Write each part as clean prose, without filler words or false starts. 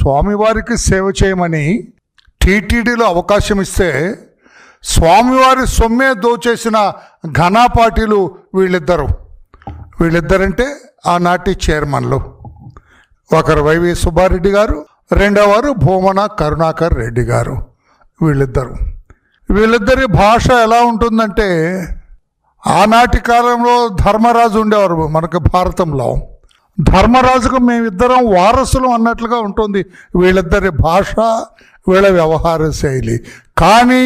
స్వామివారికి సేవ చేయమని టీటీడీలో అవకాశం ఇస్తే స్వామివారి సొమ్మే దోచేసిన ఘనాపాటీలు వీళ్ళిద్దరంటే ఆనాటి చైర్మన్లు. ఒకరు వైవి సుబ్బారెడ్డి గారు, రెండవవారు భూమన కరుణాకర్ రెడ్డి గారు. వీళ్ళిద్దరి భాష ఎలా ఉంటుందంటే, ఆనాటి కాలంలో ధర్మరాజు ఉండేవారు మనకు భారతంలో. ధర్మరాజుకు మేమిద్దరం వారసులు అన్నట్లుగా ఉంటుంది వీళ్ళిద్దరి భాష, వీళ్ళ వ్యవహార శైలి. కానీ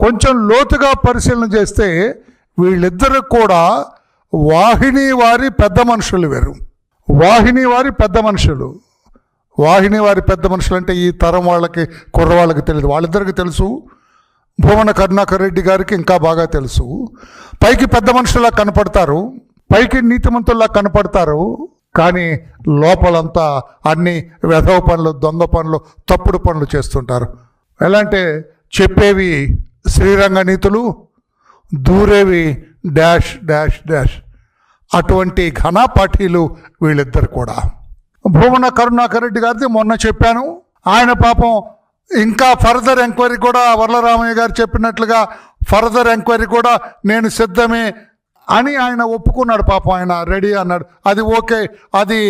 కొంచెం లోతుగా పరిశీలన చేస్తే వీళ్ళిద్దరు కూడా వాహిని వారి పెద్ద మనుషులు వేరు. వాహిని వారి పెద్ద మనుషులు అంటే ఈ తరం వాళ్ళకి, కుర్రవాళ్ళకి తెలియదు. వాళ్ళిద్దరికి తెలుసు. భూమన కరుణాకర్ రెడ్డి గారికి ఇంకా బాగా తెలుసు. పైకి పెద్ద మనుషులా కనపడతారు, పైకి నీతిమంతుల్లా కనపడతారు. కానీ లోపలంతా అన్ని వెధవ పనులు, దొంగ పనులు, తప్పుడు పనులు చేస్తుంటారు. ఎలా అంటే చెప్పేవి శ్రీరంగ నీతులు, దూరేవి డాష్ డాష్ డాష్. అటువంటి ఘనాపాఠీలు వీళ్ళిద్దరు కూడా. భూమన కరుణాకర్ రెడ్డి గారిది మొన్న చెప్పాను. ఆయన పాపం ఇంకా ఫర్దర్ ఎంక్వైరీ కూడా వరలరామయ్య గారు చెప్పినట్లుగా ఫర్దర్ ఎంక్వైరీ కూడా నేను సిద్ధమే అని ఆయన ఒప్పుకున్నాడు. పాపం ఆయన రెడీ అన్నాడు. అది ఓకే, అది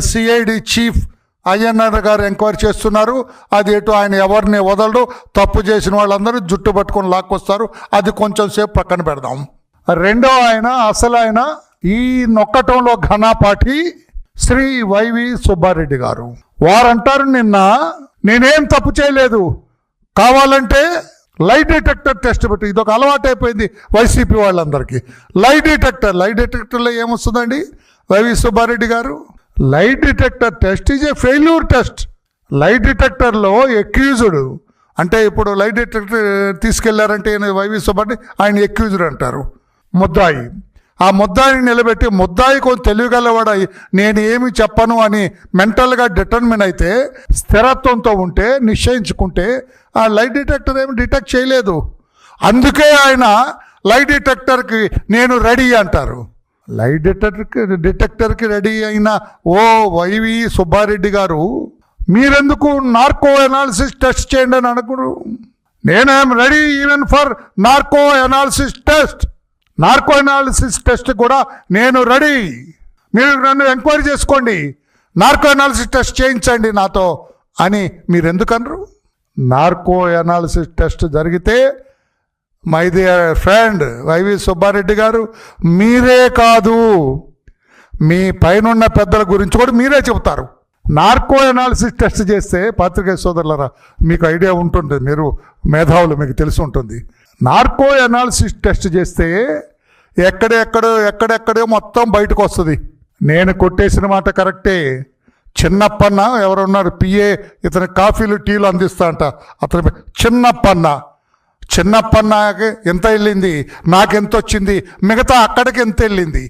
సిఐడి చీఫ్ అయ్యన్నర్ గారు ఎంక్వైరీ చేస్తున్నారు. అది ఎటు ఆయన ఎవరిని వదలడు. తప్పు చేసిన వాళ్ళందరూ జుట్టు పట్టుకొని లాక్కొస్తారు. అది కొంచెం సేపు పక్కన పెడదాం. రెండో ఆయన, అసలు ఆయన ఈ నొక్కటంలో ఘనాపాఠి శ్రీ వైవి సుబ్బారెడ్డి గారు. వారంటారు, నిన్న నేనేం తప్పు చేయలేదు, కావాలంటే లైట్ డిటెక్టర్ టెస్ట్ పెట్టి. ఇదొక అలవాటు అయిపోయింది వైసీపీ వాళ్ళందరికీ. లైట్ డిటెక్టర్లో ఏమొస్తుందండి Y V Subba Reddy garu? Light detector test is a failure test. Light డిటెక్టర్లో ఎక్యూజ్డ్ అంటే, ఇప్పుడు లైట్ డిటెక్టర్ తీసుకెళ్లారంటే వైవి సుబ్బారెడ్డి, ఆయన ఎక్యూజ్డ్ అంటారు, ముద్దాయి. ఆ ముద్దాయిని నిలబెట్టి, ముద్దాయి కొంచెం తెలియగలవాడై నేను ఏమి చెప్పను అని మెంటల్గా డిటర్మిన్ అయితే, స్థిరత్వంతో ఉంటే, నిశ్చయించుకుంటే, ఆ లైట్ డిటెక్టర్ ఏమి డిటెక్ట్ చేయలేదు. అందుకే ఆయన లైట్ డిటెక్టర్కి నేను రెడీ అంటారు. లైట్ డిటెక్టర్కి రెడీ అయిన ఓ వైవి సుబ్బారెడ్డి గారు, మీరెందుకు నార్కో ఎనాలిసిస్ టెస్ట్ చేయండి అని అనుకున్నారు? నేను I'm ready even for narco analysis test. Narco analysis test కూడా నేను రెడీ. మీరు నన్ను ఎంక్వైరీ చేసుకోండి, నార్కో ఎనాలిసిస్ టెస్ట్ చేయించండి నాతో అని మీరు ఎందుకన్నారు? నార్కో ఎనాలిసిస్ టెస్ట్ జరిగితే my dear friend YV Subba Reddy garu, మీరే కాదు మీ పైనున్న పెద్దల గురించి కూడా మీరే చెబుతారు. నార్కో ఎనాలిసిస్ టెస్ట్ చేస్తే, పాత్రికేయ సోదరులరా మీకు ఐడియా ఉంటుంది, మీరు మేధావులు, మీకు తెలిసి ఉంటుంది. నార్కో ఎనాలిసిస్ టెస్ట్ చేస్తే ఎక్కడెక్కడో మొత్తం బయటకు వస్తుంది. నేను కొట్టేసిన మాట కరెక్టే. చిన్నప్పన్న ఎవరున్నారు పిఏ, ఇతని కాఫీలు టీలు అందిస్తా అంట, అతని చిన్నప్పన్నకి ఎంత వెళ్ళింది, నాకెంత వచ్చింది, మిగతా అక్కడికి ఎంత వెళ్ళింది,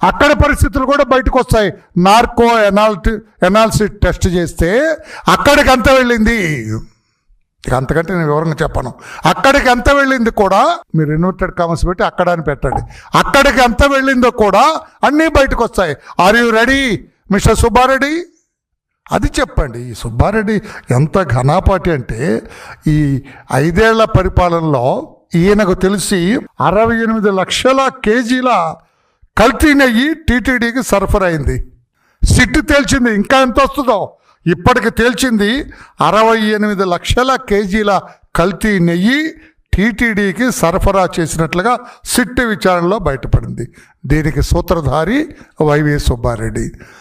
అక్కడ పరిస్థితులు కూడా బయటకు వస్తాయి. నార్కో ఎనాలిసిస్ టెస్ట్ చేస్తే అక్కడికి ఎంత వెళ్ళింది, అంతకంటే నేను వివరంగా చెప్పను. అక్కడికి ఎంత వెళ్ళింది కూడా, మీరు ఇన్వర్టెడ్ కామర్స్ పెట్టి అక్కడ అని పెట్టండి, అక్కడికి ఎంత వెళ్ళిందో కూడా అన్నీ బయటకు వస్తాయి. Are you ready mister Subba Reddy? అది చెప్పండి. ఈ సుబ్బారెడ్డి ఎంత ఘనాపాటి అంటే, ఈ 5 ఏళ్ల పరిపాలనలో ఈయనకు తెలిసి 68 లక్షల కేజీల కల్తీ నెయ్యి టీటీడీకి సరఫరా అయింది. సిట్టు తేల్చింది, ఇంకా ఎంత వస్తుందో. ఇప్పటికి తేల్చింది 68 లక్షల కేజీల కల్తీ నెయ్యి టీటీడీకి సరఫరా చేసినట్లుగా సిట్టు విచారణలో బయటపడింది. దీనికి సూత్రధారి వైవి సుబ్బారెడ్డి.